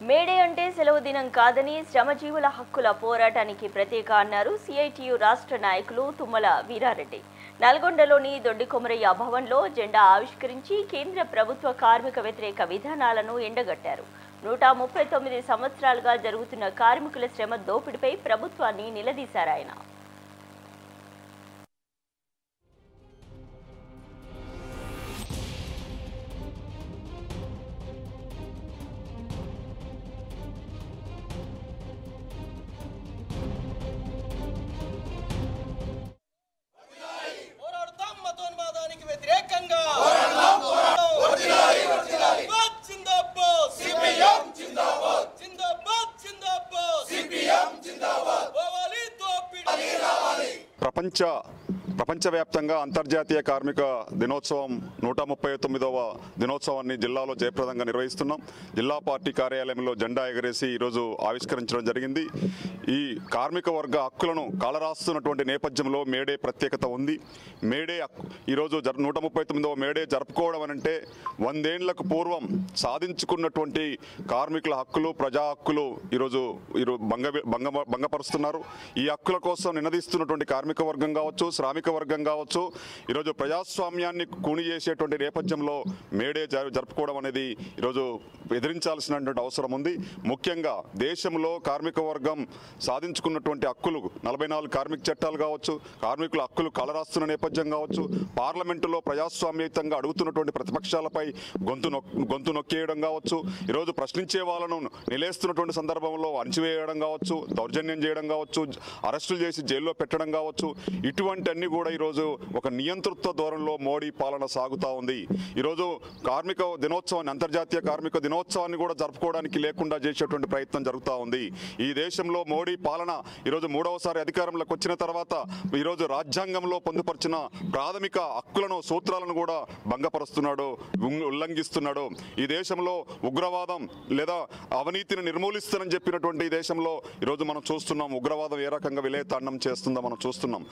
May Day అంటే సెలవు దినం కాదని శ్రమజీవుల హక్కుల పోరాటానికి ప్రత్యేక అన్నారు సిఐటియు రాష్ట్ర నాయకులు తుమ్మల వీరారెడ్డి. నల్గొండలోని దొడ్డికొమరయ్య భవన్లో జెండా ఆవిష్కరించి కేంద్ర ప్రభుత్వ కార్మిక వ్యతిరేక విధానాలను ఎండగట్టారు. 139 సంవత్సరాలుగా జరుగుతున్న కార్మికుల శ్రమ దోపిడీపై ప్రభుత్వాన్ని నిలదీశారు ఆయన. ప్రపంచవ్యాప్తంగా అంతర్జాతీయ కార్మిక దినోత్సవం 139వ దినోత్సవాన్ని జిల్లాలో జయప్రదంగా నిర్వహిస్తున్నాం. జిల్లా పార్టీ కార్యాలయంలో జెండా ఎగరేసి ఈరోజు ఆవిష్కరించడం జరిగింది. ఈ కార్మిక వర్గ హక్కులను కాలరాస్తున్నటువంటి నేపథ్యంలో మేడే ప్రత్యేకత ఉంది. మేడే ఈరోజు 139వ మేడే జరుపుకోవడం అనంటే 100 ఏళ్లకు పూర్వం సాధించుకున్నటువంటి కార్మికుల హక్కులు, ప్రజా హక్కులు ఈరోజు భంగపరుస్తున్నారు. ఈ హక్కుల కోసం నినదిస్తున్నటువంటి కార్మిక వర్గం కావచ్చు, శ్రామిక వర్గం కావచ్చు, ఈరోజు ప్రజాస్వామ్యాన్ని కూని చేసేటువంటి నేపథ్యంలో మేడే జరుపుకోవడం అనేది ఈరోజు ఎదిరించాల్సినటువంటి అవసరం ఉంది. ముఖ్యంగా దేశంలో కార్మిక వర్గం సాధించుకున్నటువంటి హక్కులు 44 కార్మిక చట్టాలు కావచ్చు, కార్మికుల హక్కులు కలరాస్తున్న నేపథ్యం కావచ్చు, పార్లమెంటులో ప్రజాస్వామ్యయుతంగా అడుగుతున్నటువంటి ప్రతిపక్షాలపై గొంతు నొక్కేయడం కావచ్చు, ఈరోజు ప్రశ్నించే వాళ్ళను నిలేస్తున్నటువంటి సందర్భంలో అణచివేయడం కావచ్చు, దౌర్జన్యం చేయడం కావచ్చు, అరెస్టులు చేసి జైల్లో పెట్టడం కావచ్చు, ఇటువంటి అన్ని కూడా ఈరోజు ఒక నియంతృత్వ ధోరణిలో మోడీ పాలన సాగుతూ ఉంది. ఈరోజు కార్మిక దినోత్సవాన్ని, అంతర్జాతీయ కార్మిక దినోత్సవాన్ని కూడా జరుపుకోవడానికి లేకుండా చేసేటువంటి ప్రయత్నం జరుగుతూ ఉంది. ఈ దేశంలో మోడీ పాలన ఈరోజు 3వసారి అధికారంలోకి వచ్చిన తర్వాత ఈరోజు రాజ్యాంగంలో పొందుపరిచిన ప్రాథమిక హక్కులను, సూత్రాలను కూడా భంగపరుస్తున్నాడు, ఉల్లంఘిస్తున్నాడు. ఈ దేశంలో ఉగ్రవాదం లేదా అవినీతిని నిర్మూలిస్తానని చెప్పినటువంటి ఈ దేశంలో ఈరోజు మనం చూస్తున్నాం ఉగ్రవాదం ఏ రకంగా విలయతాండం చేస్తుందో మనం చూస్తున్నాం.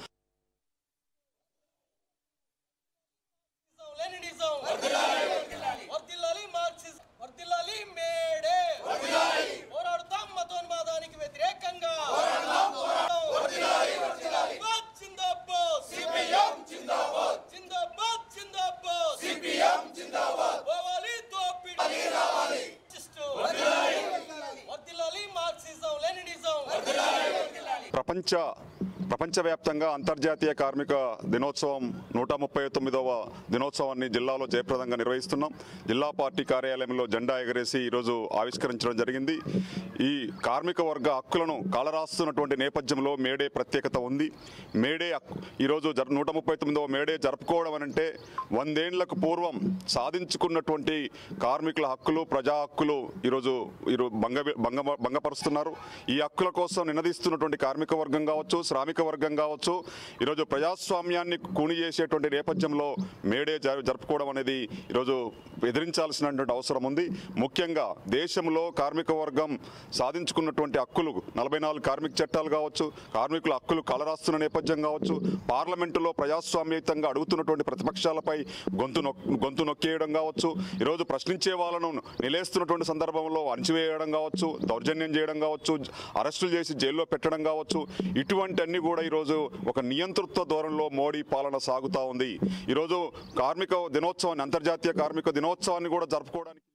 ప్రపంచవ్యాప్తంగా అంతర్జాతీయ కార్మిక దినోత్సవం 139వ దినోత్సవాన్ని జిల్లాలో జయప్రదంగా నిర్వహిస్తున్నాం. జిల్లా పార్టీ కార్యాలయంలో జెండా ఎగరేసి ఈరోజు ఆవిష్కరించడం జరిగింది. ఈ కార్మిక వర్గ హక్కులను కాలరాస్తున్నటువంటి నేపథ్యంలో మేడే ప్రత్యేకత ఉంది. మేడే ఈరోజు 139వ మేడే జరుపుకోవడం అనంటే 100 ఏళ్లకు పూర్వం సాధించుకున్నటువంటి కార్మికుల హక్కులు, ప్రజా హక్కులు ఈరోజు భంగపరుస్తున్నారు. ఈ హక్కుల కోసం నినదిస్తున్నటువంటి కార్మిక వర్గం కావచ్చు, శ్రామిక వర్గం కావచ్చు, ఈరోజు ప్రజాస్వామ్యాన్ని కూని చేసేటువంటి నేపథ్యంలో మేడే జరుపుకోవడం అనేది ఈరోజు ఎదిరించాల్సినటువంటి అవసరం ఉంది. ముఖ్యంగా దేశంలో కార్మిక వర్గం సాధించుకున్నటువంటి హక్కులు 44 కార్మిక చట్టాలు కావచ్చు, కార్మికుల హక్కులు కలరాస్తున్న నేపథ్యం కావచ్చు, పార్లమెంటులో ప్రజాస్వామ్యయుతంగా అడుగుతున్నటువంటి ప్రతిపక్షాలపై గొంతు నొక్కేయడం కావచ్చు, ఈరోజు ప్రశ్నించే వాళ్ళను నిలేస్తున్నటువంటి సందర్భంలో అణచివేయడం కావచ్చు, దౌర్జన్యం చేయడం కావచ్చు, అరెస్టులు చేసి జైల్లో పెట్టడం కావచ్చు, ఇటువంటి అన్ని కూడా ఈరోజు ఒక నియంతృత్వ ధోరణిలో మోడీ పాలన సాగుతూ ఉంది. ఈరోజు కార్మిక దినోత్సవాన్ని, అంతర్జాతీయ కార్మిక దినోత్సవాన్ని కూడా జరుపుకోవడానికి